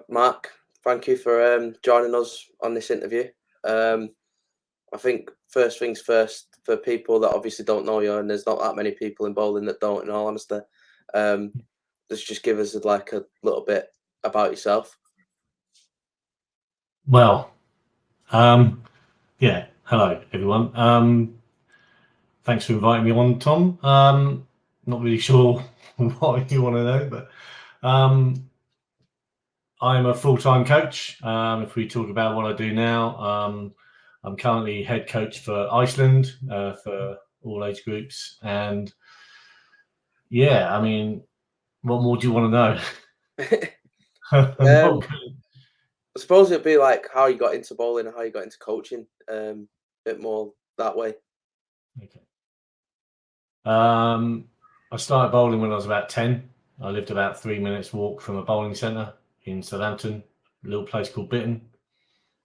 Mark, thank you for joining us on this interview. I think first things first, for people that obviously don't know you, and there's not that many people in bowling that don't, in all honesty, just give us like a little bit about yourself. Well, yeah. Hello, everyone. Thanks for inviting me on, Tom. Not really sure what you want to know, but I'm a full-time coach. If we talk about what I do now, I'm currently head coach for Iceland for all age groups. And yeah, I mean, what more do you want to know? I suppose it'd be like how you got into bowling and how you got into coaching, a bit more that way. Okay. I started bowling when I was about 10. I lived about 3 minutes walk from a bowling centre in Southampton, a little place called Bitton,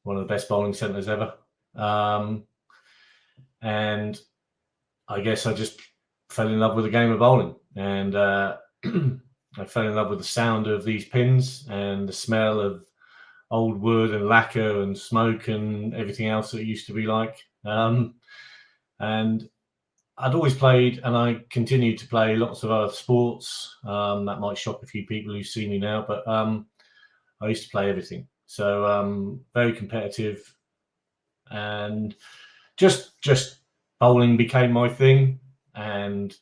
one of the best bowling centres ever. And I guess I just fell in love with the game of bowling, and I fell in love with the sound of these pins and the smell of old wood and lacquer and smoke and everything else that it used to be like. And I'd always played, and I continued to play lots of other sports. That might shock a few people who see me now, but I used to play everything. So very competitive, and just bowling became my thing, and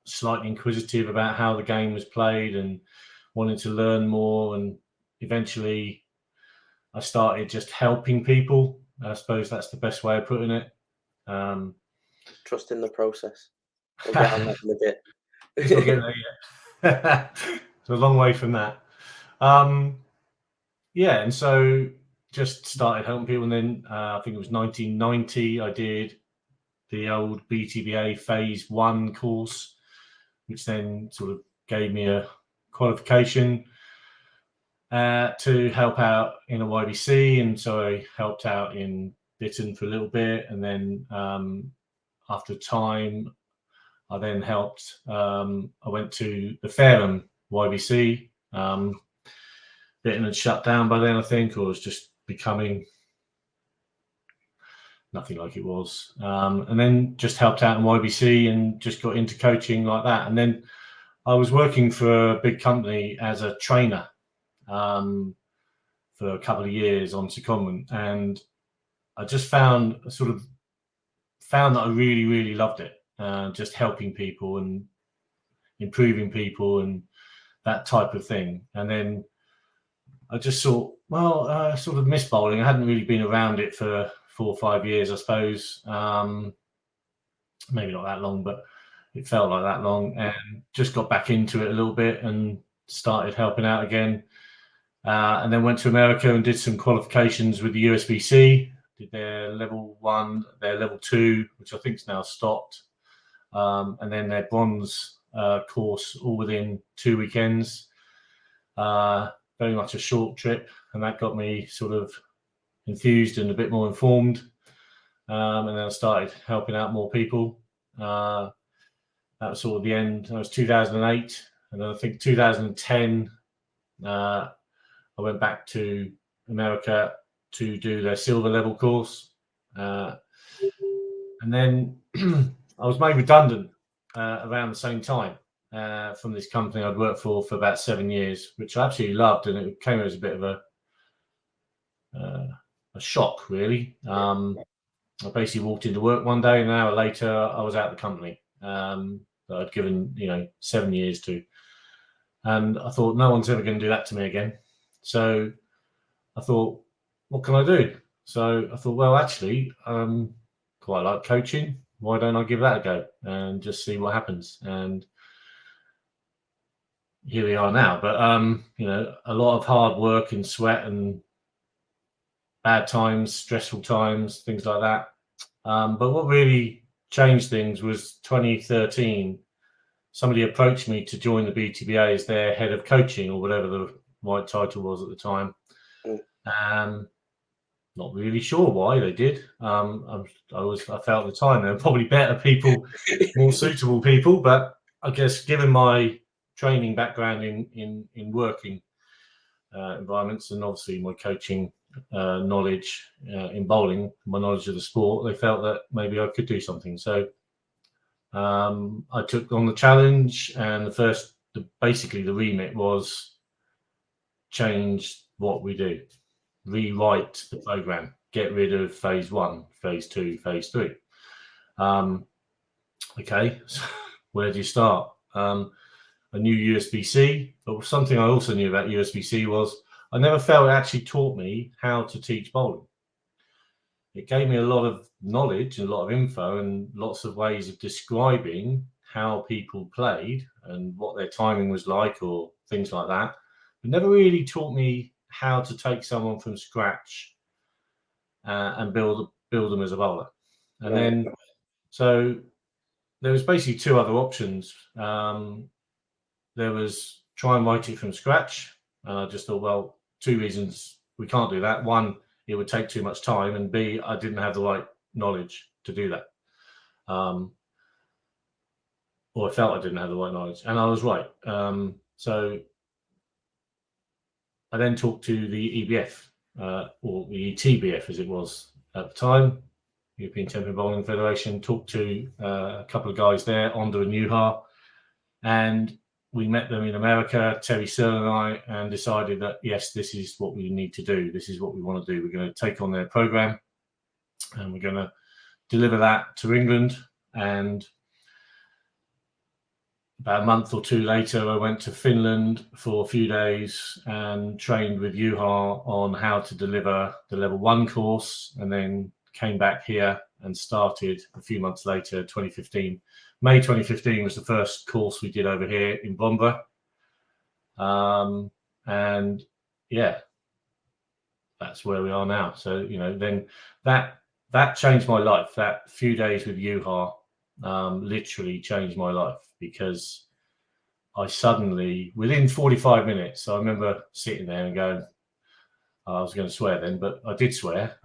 slightly inquisitive about how the game was played and wanted to learn more. And eventually I started just helping people. I suppose that's the best way of putting it. Trust in the process. We'll get on that in a bit. Let's not get there yet. It's a long way from that. Yeah, and so just started helping people, and then I think it was 1990 I did the old BTBA Phase 1 course, which then sort of gave me a qualification to help out in a YBC, and so I helped out in Bitton for a little bit, and then after time I then helped. I went to the Fareham YBC. Bitton had shut down by then, I think, or was just becoming nothing like it was. And then just helped out in YBC and just got into coaching like that. And then I was working for a big company as a trainer for a couple of years on secondment, and I just found that I really, really loved it. Just helping people and improving people and that type of thing. And then I just thought, well, I sort of missed bowling. I hadn't really been around it for 4 or 5 years, I suppose. Maybe not that long, but it felt like that long. And just got back into it a little bit and started helping out again. And then went to America and did some qualifications with the USBC. Did their level 1, their level 2, which I think is now stopped. And then their bronze course, all within 2 weekends. Very much a short trip, and that got me sort of enthused and a bit more informed. And then I started helping out more people. That was sort of the end. That was 2008, and then I think 2010 I went back to America to do their silver level course, and then I was made redundant around the same time from this company I'd worked for about 7 years, which I absolutely loved, and it came as a bit of a shock, really. I basically walked into work one day, and an hour later I was out of the company that I'd given 7 years to, and I thought, no one's ever going to do that to me again. So I thought, what can I do? So I thought, well, actually, quite like coaching. Why don't I give that a go and just see what happens? And here we are now. But a lot of hard work and sweat and bad times, stressful times, things like that. But what really changed things was 2013. Somebody approached me to join the BTBA as their head of coaching, or whatever the right title was at the time. Not really sure why they did. I felt at the time there were probably better people, more suitable people, but I guess given my training background in working, environments, and obviously my coaching knowledge in bowling, my knowledge of the sport, they felt that maybe I could do something. So I took on the challenge, and basically the remit was change what we do, rewrite the program, get rid of phase 1, phase 2, phase 3. Okay, so where do you start? I knew USB-C, but something I also knew about USB-C was I never felt it actually taught me how to teach bowling. It gave me a lot of knowledge and a lot of info and lots of ways of describing how people played and what their timing was like or things like that. It never really taught me how to take someone from scratch and build them as a bowler. And then, so there was basically 2 other options. There was try and write it from scratch. And I just thought, well, 2 reasons we can't do that. 1, it would take too much time. And B, I didn't have the right knowledge to do that. Or I felt I didn't have the right knowledge. And I was right. So I then talked to the EBF, or the TBF as it was at the time, European Temporary Bowling Federation, talked to a couple of guys there, Onda and Yuha, and we met them in America, Terry Searle and I, and decided that, yes, this is what we need to do. This is what we want to do. We're going to take on their program and we're going to deliver that to England. And about a month or 2 later, I went to Finland for a few days and trained with Juha on how to deliver the level 1 course, and then came back here and started a few months later, 2015. May 2015 was the first course we did over here in Bombra. And yeah, that's where we are now. So, then that changed my life. That few days with Juha literally changed my life, because I suddenly, within 45 minutes, I remember sitting there and going, I was going to swear then, but I did swear.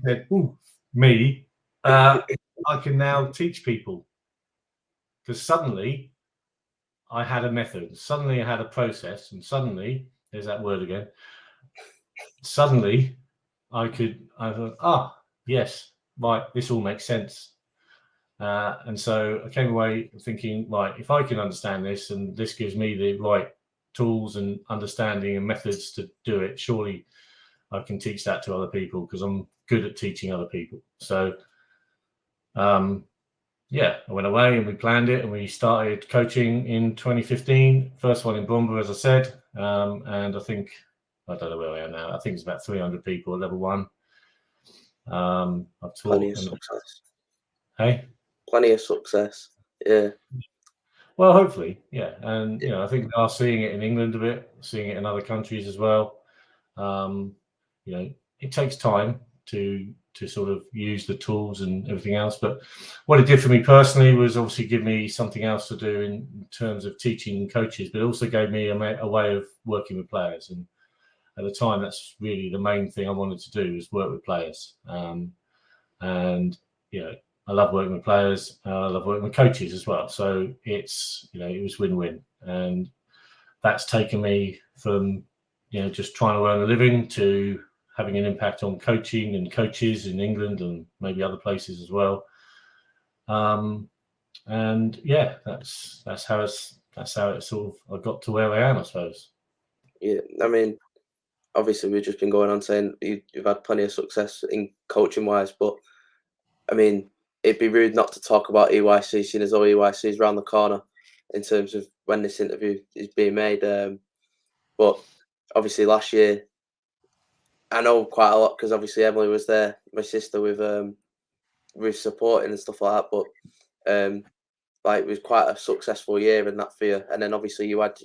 Said, me, I can now teach people, because suddenly I had a method, suddenly I had a process, and suddenly, there's that word again, suddenly I thought, yes, right, this all makes sense. And so I came away thinking, right, if I can understand this and this gives me the right tools and understanding and methods to do it, surely I can teach that to other people, because I'm good at teaching other people. So I went away and we planned it and we started coaching in 2015. First one in Bombra, as I said, and I don't know where I am now. I think it's about 300 people at level 1. I've taught. Plenty of success. Hey? Plenty of success. Yeah. Well, hopefully, yeah. And I think we are seeing it in England a bit, seeing it in other countries as well. It takes time to sort of use the tools and everything else. But what it did for me personally was obviously give me something else to do in terms of teaching coaches, but it also gave me a way of working with players. And at the time, that's really the main thing I wanted to do, is work with players. I love working with players. I love working with coaches as well. So it was win-win. And that's taken me from, just trying to earn a living to having an impact on coaching and coaches in England and maybe other places as well. That's how it sort of, I got to where I am, I suppose. Yeah. I mean, obviously we've just been going on saying you've had plenty of success in coaching wise, but I mean, it'd be rude not to talk about EYC, seeing as though EYC is around the corner in terms of when this interview is being made. But obviously last year, I know quite a lot because obviously Emily was there, my sister, with supporting and stuff like that. But it was quite a successful year in that for you. And then obviously you had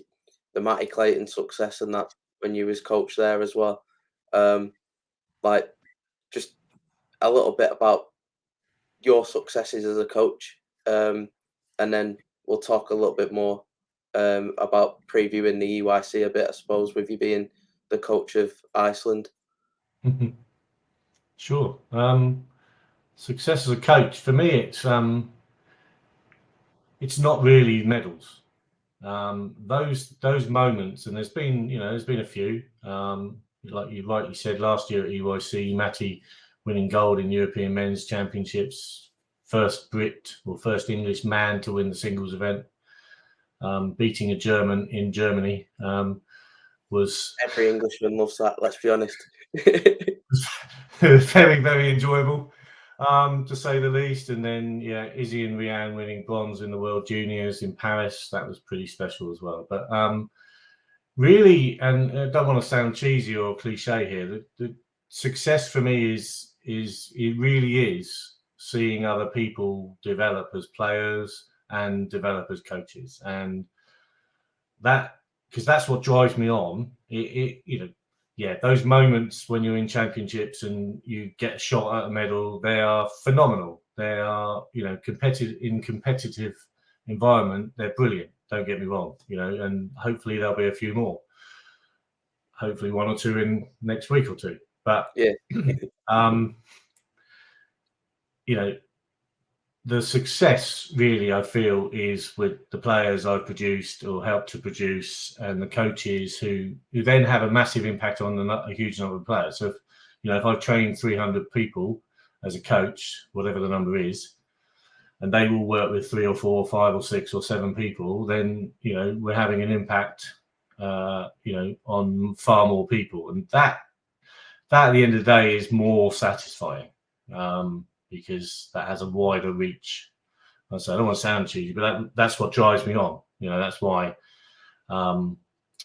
the Matty Clayton success and that when you was coach there as well. Just a little bit about your successes as a coach, and then we'll talk a little bit more about previewing the EYC a bit, I suppose, with you being the coach of Iceland. Sure. Success as a coach for me, it's not really medals. those moments, and there's been a few. Like you rightly said, last year at EYC, Matty winning gold in European Men's Championships, first Brit or first English man to win the singles event, beating a German in Germany, was Every Englishman loves that. Let's be honest. very, very enjoyable, to say the least. And then, Izzy and Rianne winning bronze in the World Juniors in Paris. That was pretty special as well. But really, and I don't want to sound cheesy or cliche here, the success for me is it really is seeing other people develop as players and develop as coaches. And that, because that's what drives me on. Those moments when you're in championships and you get a shot at a medal, they are phenomenal. They are, competitive environment, they're brilliant. Don't get me wrong, and hopefully there'll be a few more. Hopefully 1 or 2 in next week or 2. But yeah, the success really, I feel, is with the players I've produced or helped to produce, and the coaches who then have a massive impact on a huge number of players. So, if I've trained 300 people as a coach, whatever the number is, and they will work with 3 or 4 or 5 or 6 or 7 people, then, we're having an impact, on far more people. And that at the end of the day is more satisfying. Because that has a wider reach. I don't want to sound cheesy, but that's what drives me on. That's why,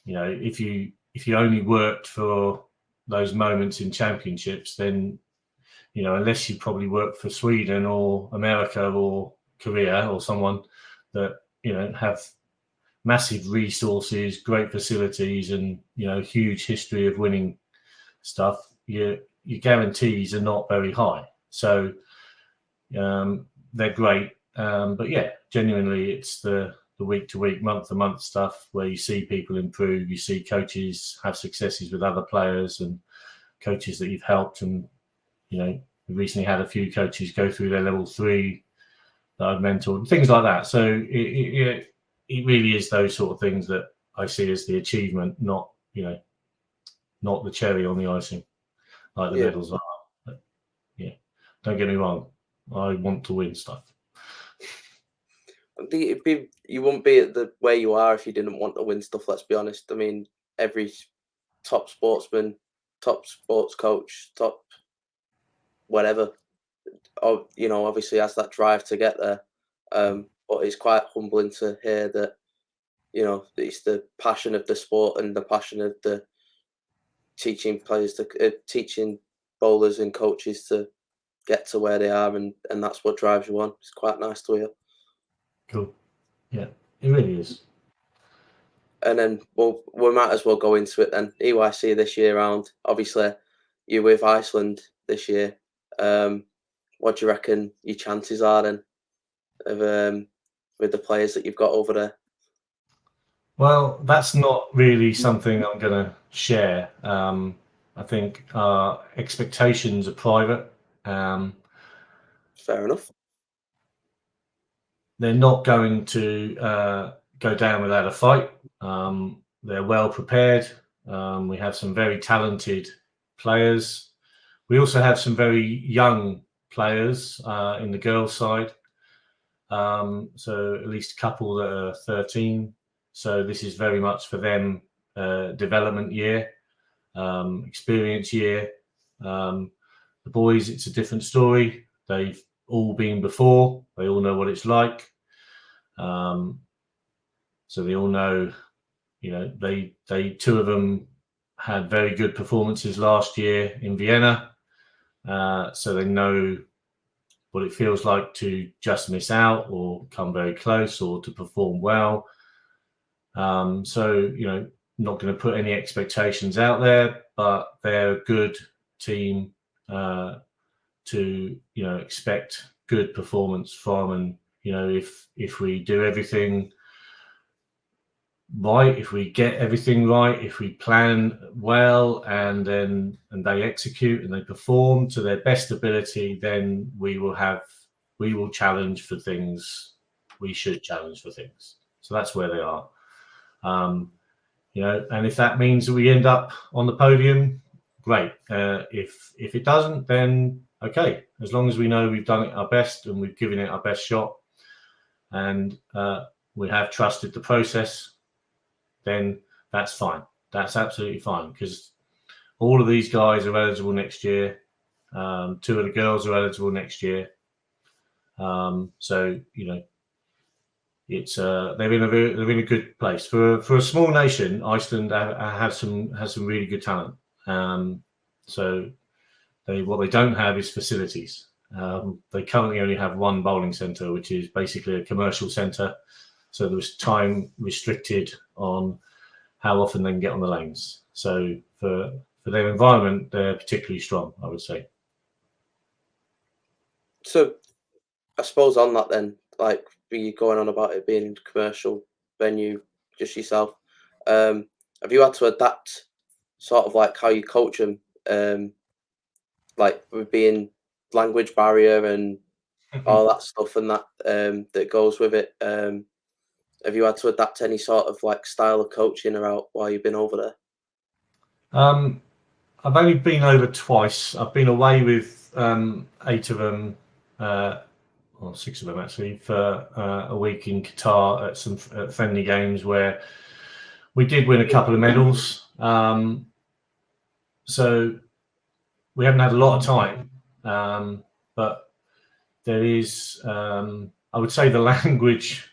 if you only worked for those moments in championships, then, unless you probably worked for Sweden or America or Korea or someone that, have massive resources, great facilities, and, huge history of winning stuff, your guarantees are not very high. So, they're great, but genuinely it's the week to week, month to month stuff where you see people improve, you see coaches have successes with other players and coaches that you've helped, and we recently had a few coaches go through their level 3 that I've mentored, things like that. So it really is those sort of things that I see as the achievement, not the cherry on the icing like the medals are. But, don't get me wrong, I want to win stuff. You wouldn't be at the where you are if you didn't want to win stuff. Let's be honest. I mean, every top sportsman, top sports coach, top whatever, obviously has that drive to get there. But it's quite humbling to hear that, it's the passion of the sport and the passion of the teaching players teaching bowlers and coaches to get to where they are, and that's what drives you on. It's quite nice to hear. Cool. Yeah, it really is. And then we might as well go into it then. EYC this year round, obviously you're with Iceland this year. What do you reckon your chances are then of with the players that you've got over there? Well, that's not really something I'm going to share. I think our expectations are private. Fair enough. They're not going to go down without a fight. They're well prepared. We have some very talented players. We also have some very young players in the girls' side. So at least a couple that are 13. So this is very much for them development year, experience year. The boys, it's a different story. They've all been before. They all know what it's like. So they all know, they 2 of them had very good performances last year in Vienna. So they know what it feels like to just miss out or come very close or to perform well. So, not going to put any expectations out there, but they're a good team to, expect good performance from. And, if we do everything right, if we get everything right, if we plan well and they execute and they perform to their best ability, then we will challenge for things. We should challenge for things. So that's where they are. And if that means that we end up on the podium, great. If it doesn't, then okay. As long as we know we've done it our best and we've given it our best shot, and we have trusted the process, then that's fine. That's absolutely fine, because all of these guys are eligible next year. 2 of the girls are eligible next year. So it's they're in a good place for a small nation. Iceland has some really good talent. So what they don't have is facilities. They currently only have one bowling centre, which is basically a commercial centre. So there's time restricted on how often they can get on the lanes. So for their environment, they're particularly strong, I would say. So I suppose on that then, like you going on about it being a commercial venue, just yourself, have you had to adapt sort of like how you coach them, like with being language barrier and all that stuff and that that goes with it? Have you had to adapt any sort of like style of coaching while you've been over there? I've only been over twice. I've been away with 8 of them, or 6 of them actually, for a week in Qatar at some friendly games where we did win a couple of medals. So we haven't had a lot of time, but there is, I would say, the language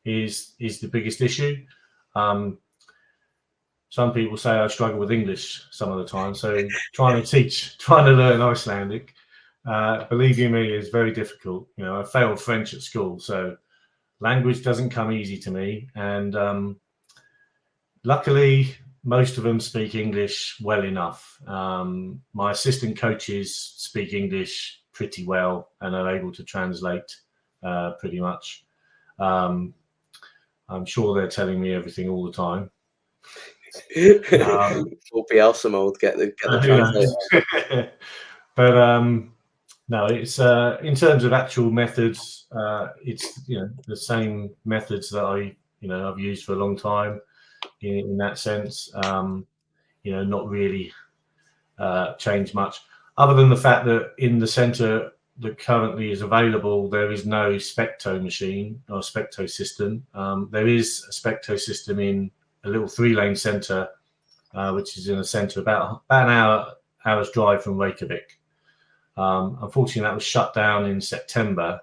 is the biggest issue. Some people say I struggle with English some of the time, so trying to learn Icelandic, believe you me, is very difficult. I failed French at school, so language doesn't come easy to me. And luckily, most of them speak English well enough. My assistant coaches speak English pretty well and are able to translate pretty much. I'm sure they're telling me everything all the time. Will be awesome. I'll get the translation. But no, it's in terms of actual methods, it's the same methods that I've used for a long time in that sense. Not really changed much, other than the fact that in the centre that currently is available, there is no Specto machine or Specto system. There is a Specto system in a little 3-lane centre, which is in a centre about an hour's drive from Reykjavik. Unfortunately, that was shut down in September,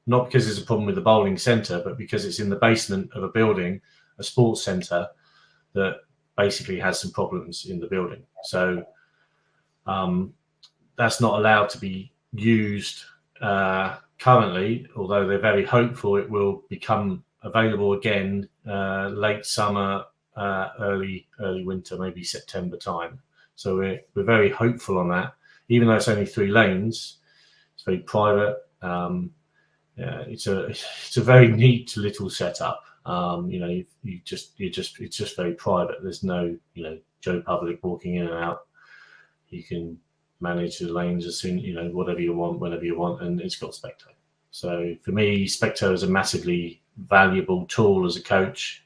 not because there's a problem with the bowling centre, but because it's in the basement of a building, a sports centre, that basically has some problems in the building. So that's not allowed to be used currently, although they're very hopeful it will become available again late summer, early winter, maybe September time. So we're very hopeful on that. Even though it's only 3 lanes, it's very private. It's a very neat little setup. It's just very private. There's no Joe Public walking in and out. You can manage the lanes as soon whatever you want, whenever you want, and it's got Specto. So for me, Specto is a massively valuable tool as a coach.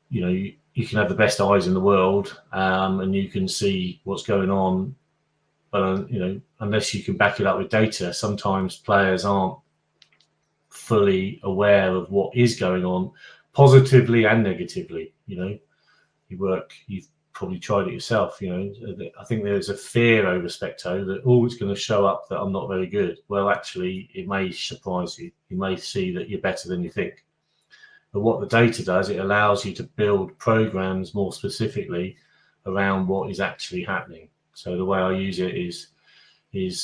You can have the best eyes in the world, and you can see what's going on. But unless you can back it up with data, sometimes players aren't fully aware of what is going on, positively and negatively. You've probably tried it yourself. I think there's a fear over Specto that it's going to show up that I'm not very good. Well, actually, it may surprise you. You may see that you're better than you think. But what the data does, it allows you to build programs more specifically around what is actually happening. So the way I use it is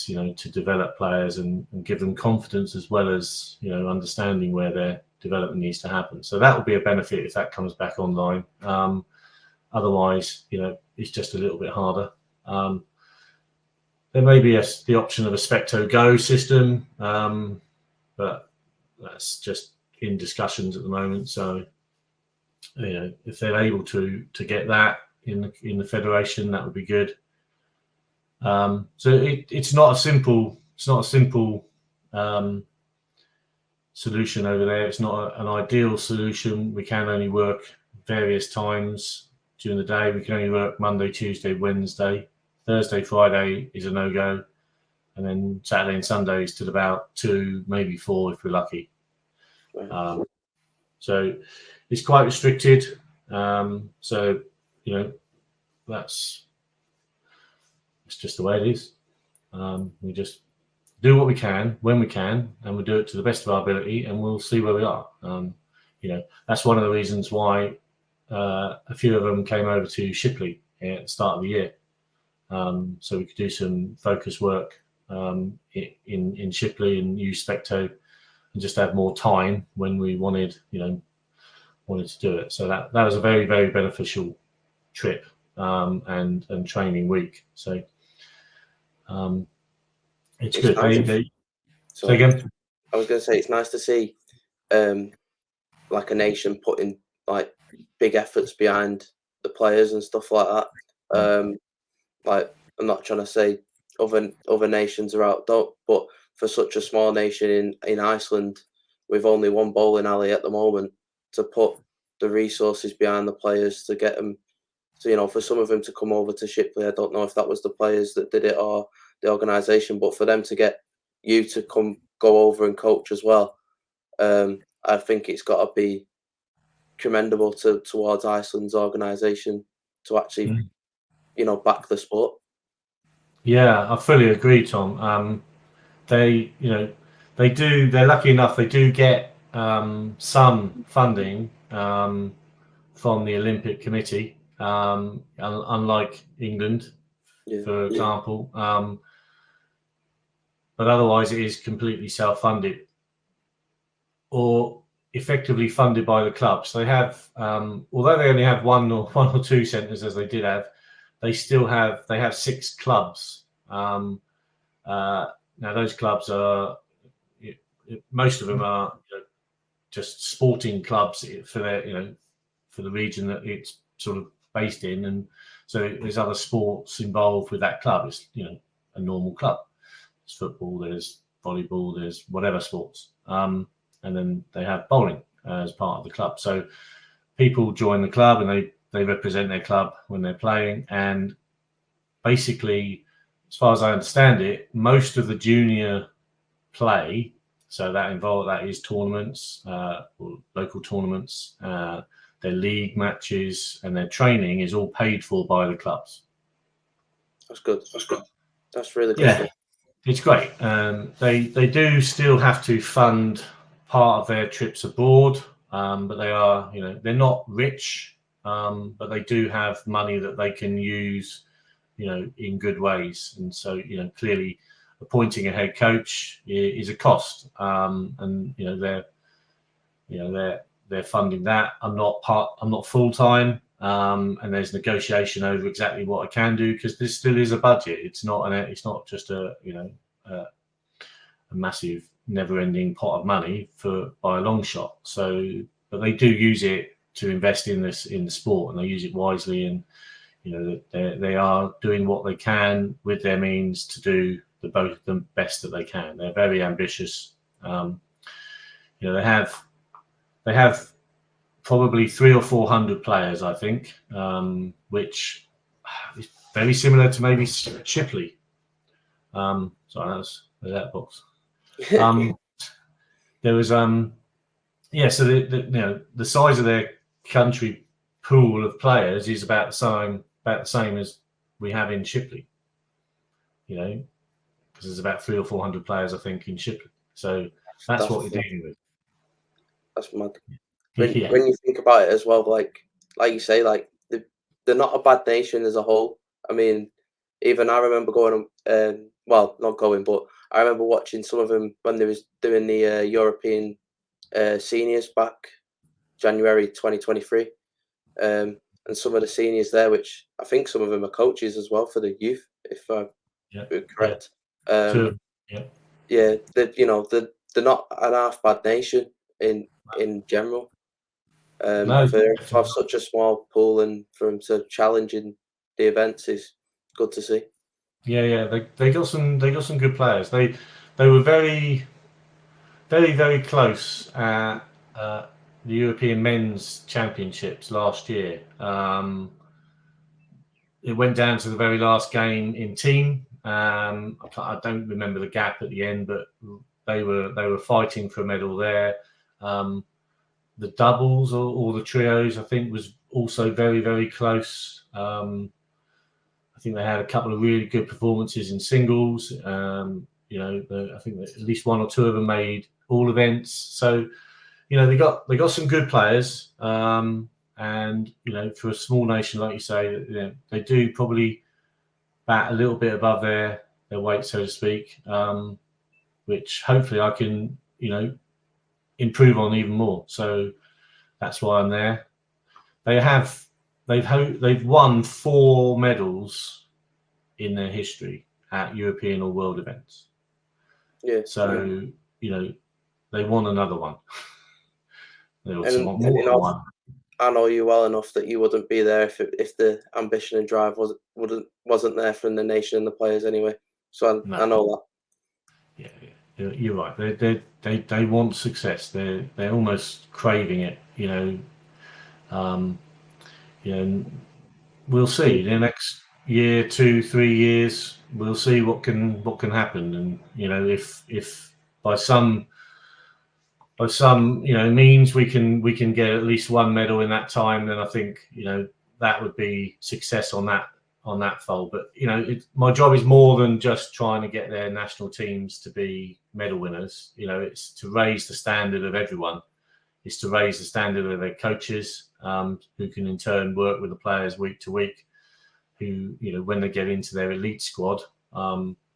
to develop players and give them confidence, as well as understanding where their development needs to happen. So that will be a benefit if that comes back online. Otherwise, it's just a little bit harder. There may be the option of a Specto Go system, but that's just in discussions at the moment. So if they're able to get that in the federation, that would be good. So it's not a simple solution over there. It's not an ideal solution. We can only work various times during the day. We can only work Monday, Tuesday, Wednesday. Thursday, Friday is a no-go. And then Saturday and Sunday is till about 2, maybe 4 if we're lucky. So it's quite restricted. So, that's just the way it is. We just do what we can when we can, and we do it to the best of our ability, and we'll see where we are. That's one of the reasons why a few of them came over to Shipley at the start of the year, so we could do some focus work in Shipley and use Specto, and just have more time when we wanted to do it. So that was a very, very beneficial trip and training week. So it's good. Nice. Say again? I was going to say it's nice to see like a nation putting like big efforts behind the players and stuff like that. Like, I'm not trying to say other nations are out, but for such a small nation in Iceland, with only one bowling alley at the moment, to put the resources behind the players to get them, so for some of them to come over to Shipley. I don't know if that was the players that did it or the organisation, but for them to get you to go over and coach as well, I think it's got to be commendable towards Iceland's organisation to actually, back the sport. Yeah, I fully agree, Tom. They're lucky enough. They do get some funding from the Olympic Committee, unlike England, for example. But otherwise, it is completely self-funded, or effectively funded by the clubs. They have, although they only have one or two centres, as they did have, they have 6 clubs. Now those clubs are, most of them are just sporting clubs for their, for the region that it's sort of based in, and so there's other sports involved with that club. It's a normal club. There's football, there's volleyball, there's whatever sports, and then they have bowling as part of the club. So people join the club and they represent their club when they're playing, and basically, as far as I understand it, most of the junior play, so that is tournaments, or local tournaments, their league matches, and their training is all paid for by the clubs. That's good. That's really good. Yeah, it's great. They do still have to fund part of their trips abroad, but they are, they're not rich, but they do have money that they can use, in good ways. And so, clearly appointing a head coach is a cost, and they're funding that. I'm not full time, and there's negotiation over exactly what I can do, because there still is a budget. It's not just a massive never-ending pot of money by a long shot. So, but they do use it to invest in the sport, and they use it wisely, and they are doing what they can with their means to do the best that they can. They're very ambitious. They have probably 300 or 400 players, I think, which is very similar to maybe Shipley. Sorry, that box. There was so the size of their country pool of players is about the same as we have in Shipley, because there's about 300 or 400 players, I think, in Shipley. So that's what we're dealing with. That's mad. When you think about it as well, like you say, like they're not a bad nation as a whole. I mean, even I remember going, not going, but I remember watching some of them when they was doing the European seniors back January 2023, and some of the seniors there, which I think some of them are coaches as well for the youth, if I'm correct. They're not an half bad nation in general. To have such a small pool and for them to challenge in the events is good to see. Yeah, they got some good players. They were very very, very close at the European Men's Championships last year. It went down to the very last game in team. I don't remember the gap at the end, but they were fighting for a medal there. The doubles or the trios, I think, was also very, very close. I think they had a couple of really good performances in singles. I think that at least one or two of them made all events. So, they got some good players. And for a small nation, like you say, they do probably bat a little bit above their weight, so to speak, which hopefully I can improve on even more. So that's why I'm there. They've won 4 medals in their history at European or world events. Yeah. So they want another one. They also want more than one. I know you well enough that you wouldn't be there if the ambition and drive wasn't there from the nation and the players anyway. So I know that. Yeah, you're right. They want success. They're almost craving it. We'll see. The next year, 2-3 years, we'll see what can happen. And if by some means we can get at least one medal in that time, then I think that would be success on that fold. But my job is more than just trying to get their national teams to be medal winners. It's to raise the standard of everyone. It's to raise the standard of their coaches, who can in turn work with the players week to week, who when they get into their elite squad,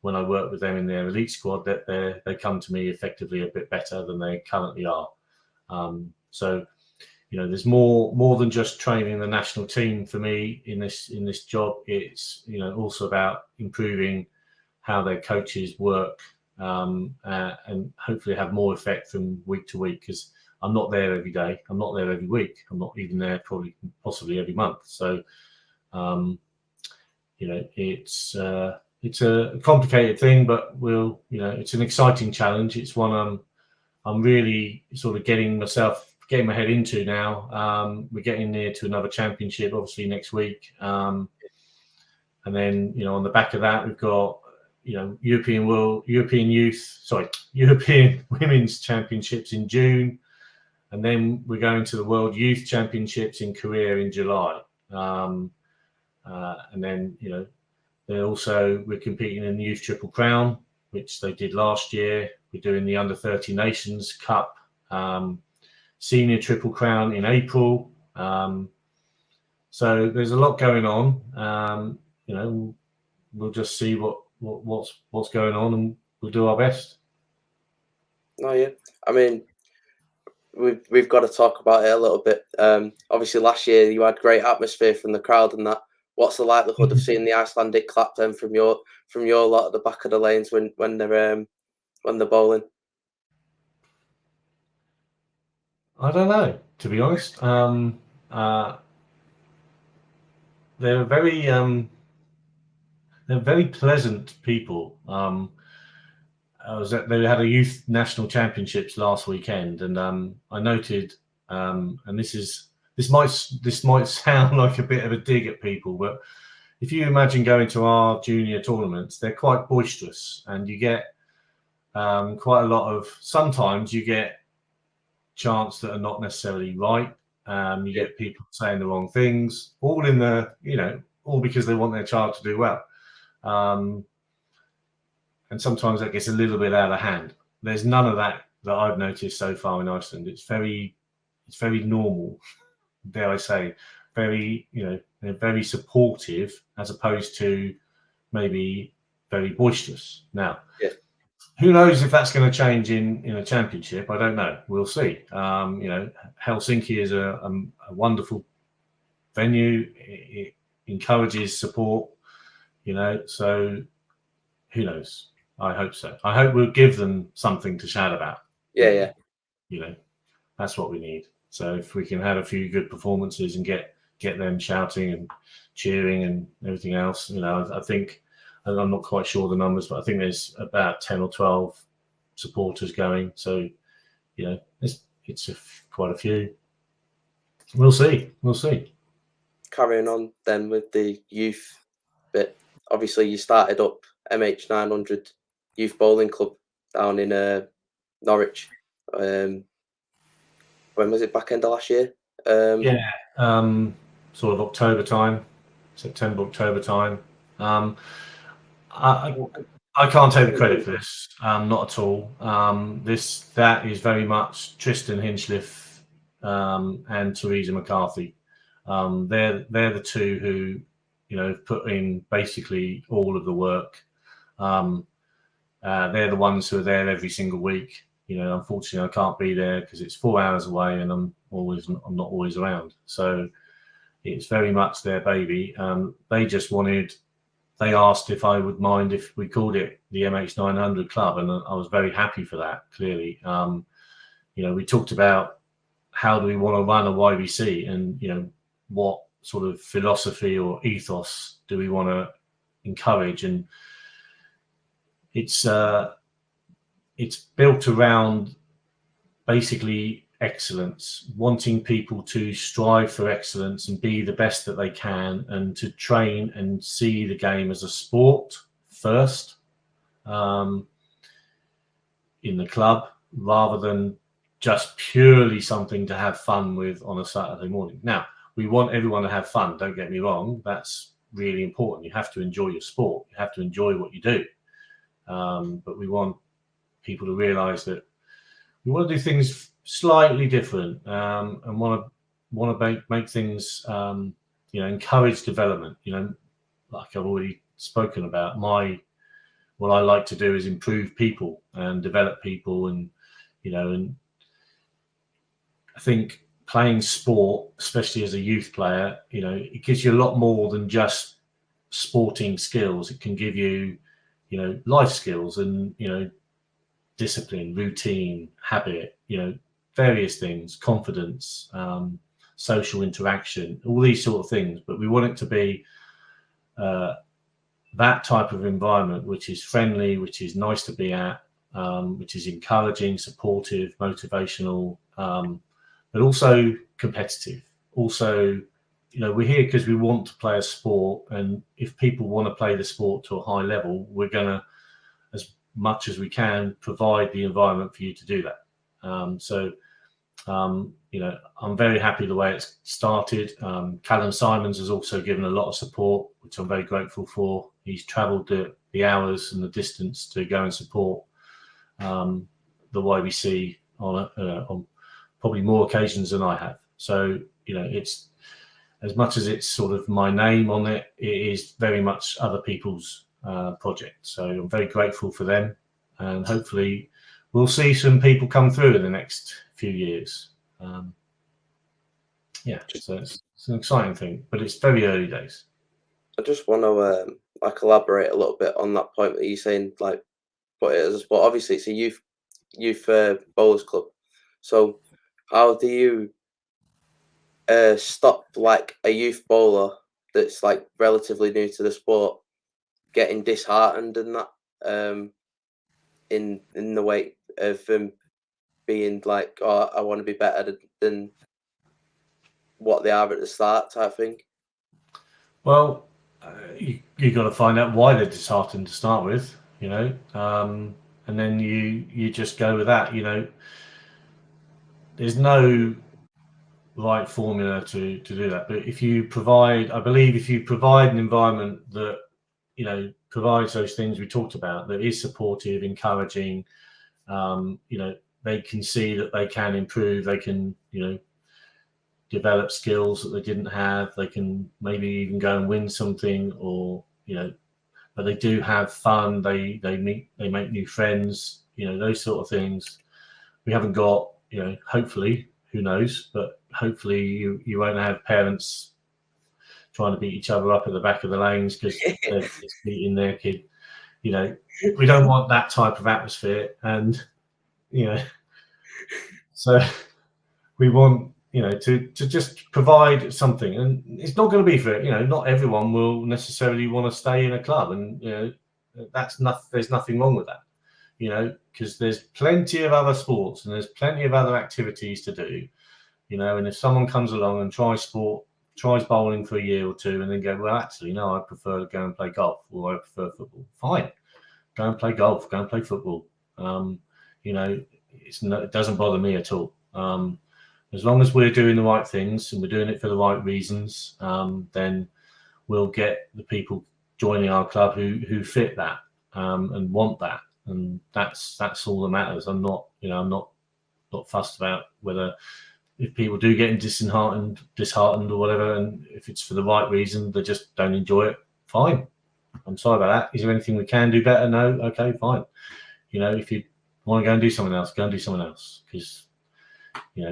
when I work with them in their elite squad, that they come to me effectively a bit better than they currently are. So there's more than just training the national team for me in this job. It's also about improving how their coaches work, and hopefully have more effect from week to week, because I'm not there every day. I'm not there every week. I'm not even there possibly every month. So it's a complicated thing, but it's an exciting challenge. It's one I'm really sort of getting my head into now. We're getting near to another championship, obviously next week, and then on the back of that we've got European Women's Championships in June, and then we're going to the World Youth Championships in Korea in July, and then we're competing in the Youth Triple Crown, which they did last year. We're doing the Under 30 Nations Cup, Senior Triple Crown in April. So there's a lot going on. We'll just see what's going on, and we'll do our best. Oh yeah, I mean, we've got to talk about it a little bit. Obviously, last year you had great atmosphere from the crowd and that. What's the likelihood of seeing the Icelandic clap then from your lot at the back of the lanes when they're bowling? I don't know, to be honest. They're very pleasant people. They had a youth national championships last weekend, and I noted, and this might sound like a bit of a dig at people, but if you imagine going to our junior tournaments, they're quite boisterous, and you get quite a lot of. Sometimes you get chants that are not necessarily right. You get people saying the wrong things, all in all because they want their child to do well. And sometimes that gets a little bit out of hand. There's none of that I've noticed so far in Iceland. It's very normal, dare I say, they're very supportive, as opposed to maybe very boisterous. Now, who knows if that's going to change in a championship? I don't know. We'll see. Helsinki is a wonderful venue. It encourages support. So who knows? I hope so. I hope we'll give them something to shout about. Yeah. That's what we need. So if we can have a few good performances and get them shouting and cheering and everything else, I think, and I'm not quite sure the numbers, but I think there's about 10 or 12 supporters going. So it's quite a few. We'll see. Carrying on then with the youth bit. Obviously, you started up MH900 Youth Bowling Club down in Norwich. When was it? Back end of last year? Sort of October time, September, October time. I can't take the credit for this, not at all. That is very much Tristan Hinchliffe and Theresa McCarthy. They're the two who have put in basically all of the work. They're the ones who are there every single week. Unfortunately, I can't be there because it's 4 hours away, and I'm not always around. So it's very much their baby. They asked if I would mind if we called it the MH900 Club, and I was very happy for that. Clearly, we talked about how do we want to run a YBC, and what sort of philosophy or ethos do we want to encourage, and it's built around basically excellence, wanting people to strive for excellence and be the best that they can, and to train and see the game as a sport first in the club, rather than just purely something to have fun with on a Saturday morning. Now, we want everyone to have fun, don't get me wrong. That's really important. You have to enjoy your sport. You have to enjoy what you do. But we want people to realise that we want to do things slightly different, and want to make things, encourage development. Like I've already spoken about, what I like to do is improve people and develop people, and I think playing sport, especially as a youth player, it gives you a lot more than just sporting skills. It can give you, life skills and, discipline, routine, habit, various things, confidence, social interaction, all these sort of things. But we want it to be that type of environment, which is friendly, which is nice to be at, which is encouraging, supportive, motivational, but also competitive. Also, we're here because we want to play a sport, and if people want to play the sport to a high level, we're going to, as much as we can, provide the environment for you to do that. I'm very happy the way it's started. Callum Simons has also given a lot of support, which I'm very grateful for. He's travelled the hours and the distance to go and support the YBC on probably more occasions than I have. So, it's, as much as it's sort of my name on it, it is very much other people's project. So I'm very grateful for them, and hopefully we'll see some people come through in the next few years. So it's an exciting thing, but it's very early days. I just want to elaborate a little bit on that point that you're saying, like, put it as a sport. Obviously, it's a youth bowlers club. So how do you stop like a youth bowler that's like relatively new to the sport getting disheartened and that in the way of being like, oh, I want to be better than what they are at the start type thing? Well, you got to find out why they're disheartened to start with, and then you just go with that. There's no right formula to do that, but if you provide an environment that provides those things we talked about, that is supportive, encouraging, they can see that they can improve, they can develop skills that they didn't have, they can maybe even go and win something, or but they do have fun, they make new friends, those sort of things. We haven't got, hopefully, who knows, but hopefully you won't have parents trying to beat each other up at the back of the lanes because they're just beating their kid. We don't want that type of atmosphere, and so we want to just provide something, and it's not going to be for not everyone will necessarily want to stay in a club, and there's nothing wrong with that. because there's plenty of other sports and there's plenty of other activities to do, and if someone comes along and tries bowling for a year or two and then go, well, actually, no, I prefer to go and play golf or I prefer football. Fine. Go and play golf, go and play football. It doesn't bother me at all. As long as we're doing the right things and we're doing it for the right reasons, then we'll get the people joining our club who fit that and want that, and that's all that matters. I'm not fussed about whether if people do get disheartened or whatever, and if it's for the right reason, they just don't enjoy it. Fine. I'm sorry about that. Is there anything we can do better? No. Okay, fine. If you want to go and do something else, go and do something else. Because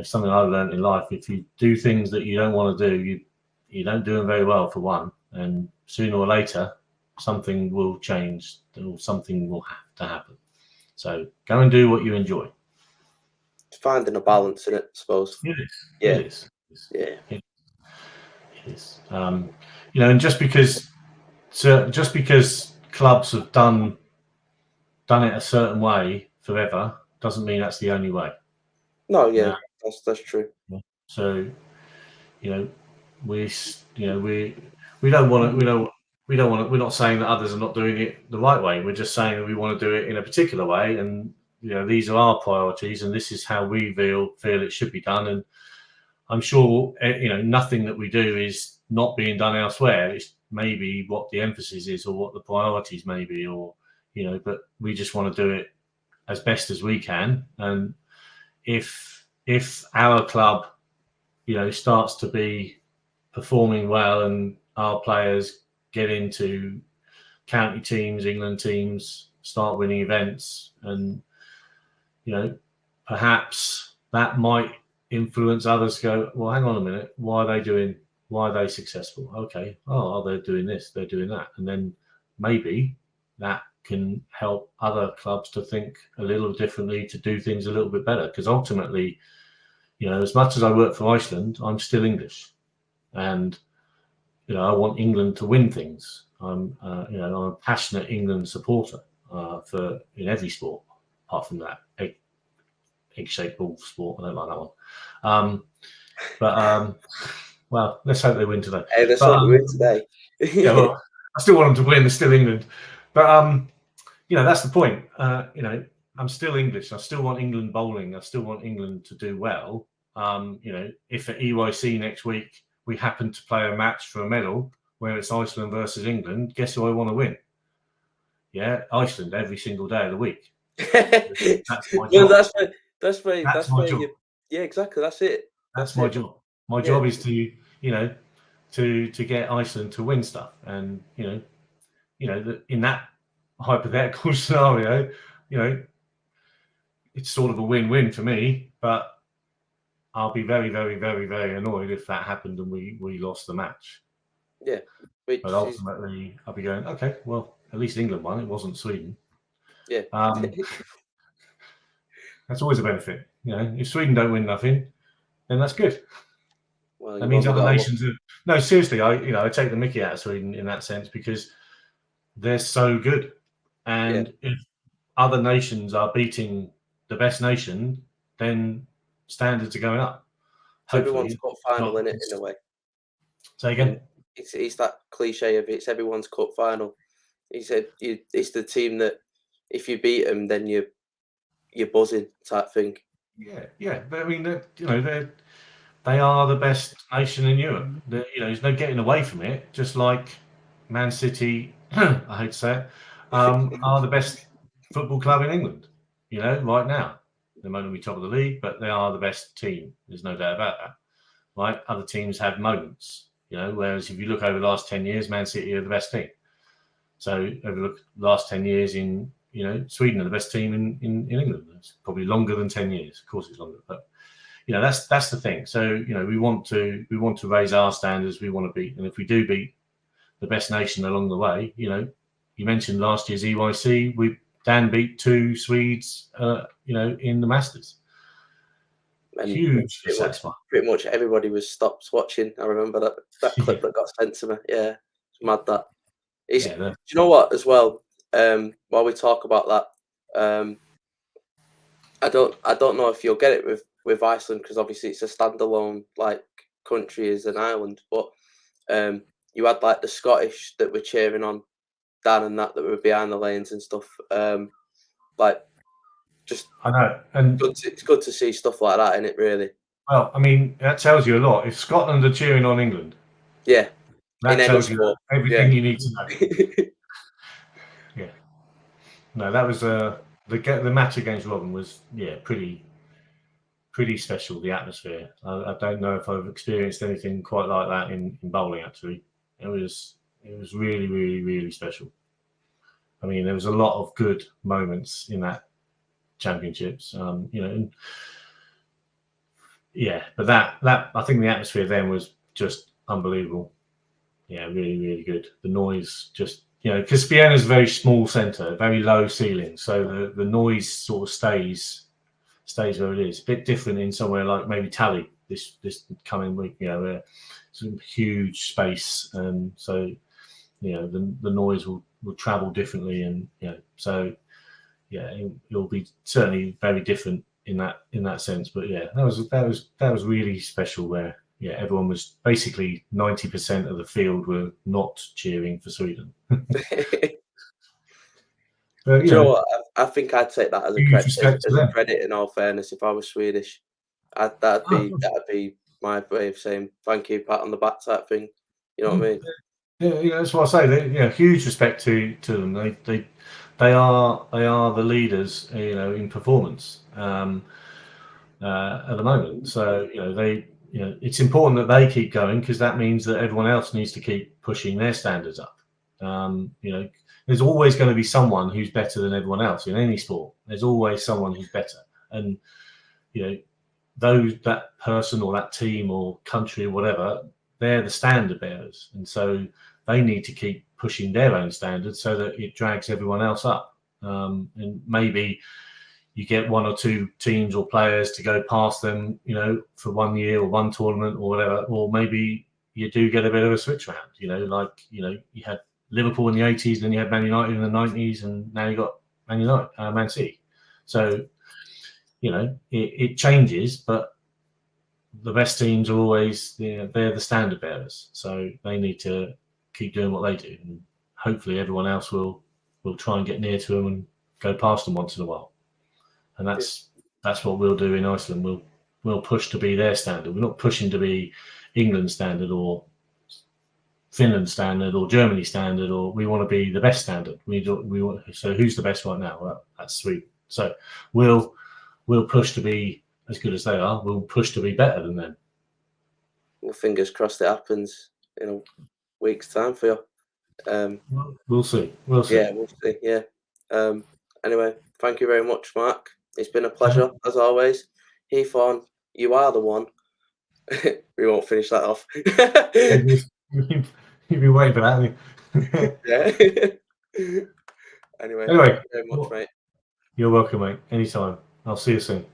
something I learned in life: if you do things that you don't want to do, you don't do them very well, for one, and sooner or later something will change or something will have to happen. So go and do what you enjoy. It's finding a balance in it, I suppose. It is. Yeah. It is. Yeah. It is. And just because clubs have done it a certain way forever doesn't mean that's the only way. No, yeah, that's true. So, we don't want to. We're not saying that others are not doing it the right way. We're just saying that we want to do it in a particular way, and these are our priorities, and this is how we feel it should be done. And I'm sure nothing that we do is not being done elsewhere. It's maybe what the emphasis is or what the priorities may be, or but we just want to do it as best as we can. And if our club starts to be performing well and our players get into county teams, England teams, start winning events, and perhaps that might influence others to go, well, hang on a minute, why are they successful? Okay, they're doing this, they're doing that, and then maybe that can help other clubs to think a little differently, to do things a little bit better. Because ultimately, as much as I work for Iceland, I'm still English, and I want England to win things. I'm a passionate England supporter in every sport, apart from that egg-shaped ball sport. I don't like that one. Well, let's hope they win today. Hey, let's hope we win today. Yeah, well, I still want them to win. They're still England, but that's the point. I'm still English. I still want England bowling. I still want England to do well. If at EYC next week we happen to play a match for a medal where it's Iceland versus England, guess who I want to win? Yeah, Iceland every single day of the week. That's my job. That's where yeah, exactly. That's it. That's my job. My job is to to get Iceland to win stuff, and in that hypothetical scenario, it's sort of a win-win for me, but I'll be very, very, very, very annoyed if that happened and we lost the match. Yeah. But ultimately, I'll be going, okay, well, at least England won. It wasn't Sweden. Yeah. That's always a benefit. If Sweden don't win nothing, then that's good. Well, that means other nations are... No, seriously, I take the mickey out of Sweden in that sense, because they're so good. And if other nations are beating the best nation, then standards are going up. Everyone's cup final in it, in a way. Say again? It's that cliche of it's everyone's cup final. He said it's the team that if you beat them, then you're buzzing type thing. Yeah. But I mean, they are the best nation in Europe. There's no getting away from it. Just like Man City, I hate to say it, are the best football club in England. Right now, they might not be top of the league, but they are the best team. There's no doubt about that. Right? Other teams have moments. Whereas if you look over the last 10 years, Man City are the best team. So over the last 10 years in Sweden are the best team in England. It's probably longer than 10 years. Of course, it's longer, but that's the thing. So we want to raise our standards. We want to beat, and if we do beat the best nation along the way, you mentioned last year's EYC. Dan beat 2 Swedes, in the Masters. And huge. Pretty much everybody was stopped watching. I remember that clip that got sent to me. Yeah, it's mad that. Do you know what, as well? While we talk about that, I don't know if you'll get it with Iceland, because obviously it's a standalone like country as an island, but you had like the Scottish that were cheering on Dan and that were behind the lanes and stuff. Like, just I know, and it's good to see stuff like that in it, really. well, I mean, that tells you a lot. If Scotland are cheering on England, Yeah, that tells you everything you need to know. Yeah, no, that was the match against Robin was pretty special. The atmosphere, I don't know if I've experienced anything quite like that in bowling. Actually, it was really, really, really special. I mean, there was a lot of good moments in that championships, and but that I think the atmosphere then was just unbelievable. Yeah, really, really good. The noise just, because Vienna is a very small centre, very low ceiling, so the noise sort of stays where it is. A bit different in somewhere like maybe Tally this coming week, where some huge space, and so the noise will travel differently, and so it'll be certainly very different in that sense. But that was really special, where everyone was basically 90% of the field were not cheering for Sweden. But, you know what? I think I'd take that as a credit. In all fairness, if I was Swedish, that'd be my way of saying thank you, pat on the back type thing. You know what I mean? Yeah, that's what I say. Huge respect to them. They are the leaders, in performance at the moment. So it's important that they keep going, because that means that everyone else needs to keep pushing their standards up. There's always going to be someone who's better than everyone else in any sport. There's always someone who's better, and that person or that team or country or whatever, they're the standard bearers, and so they need to keep pushing their own standards so that it drags everyone else up. And maybe you get one or two teams or players to go past them, for 1 year or one tournament or whatever, or maybe you do get a bit of a switch round. You had Liverpool in the 80s, then you had Man United in the 90s, and now you got Man City. So it changes, but the best teams are always they're the standard bearers, so they need to keep doing what they do, and hopefully everyone else will try and get near to them and go past them once in a while. And that's what we'll do in Iceland. We'll push to be their standard. We're not pushing to be England standard or Finland standard or Germany standard, or we want to be the best standard. So who's the best right now? Well, that's Sweden. So we'll push to be as good as they are. We'll push to be better than them. Well, fingers crossed it happens in a week's time for you. We'll see. Yeah, we'll see. Yeah. Anyway, thank you very much, Mark. It's been a pleasure, as always. Heathorn, you are the one. We won't finish that off. You've been waiting for that, haven't you? Yeah. Anyway, thank you very much, mate. You're welcome, mate. Anytime. I'll see you soon.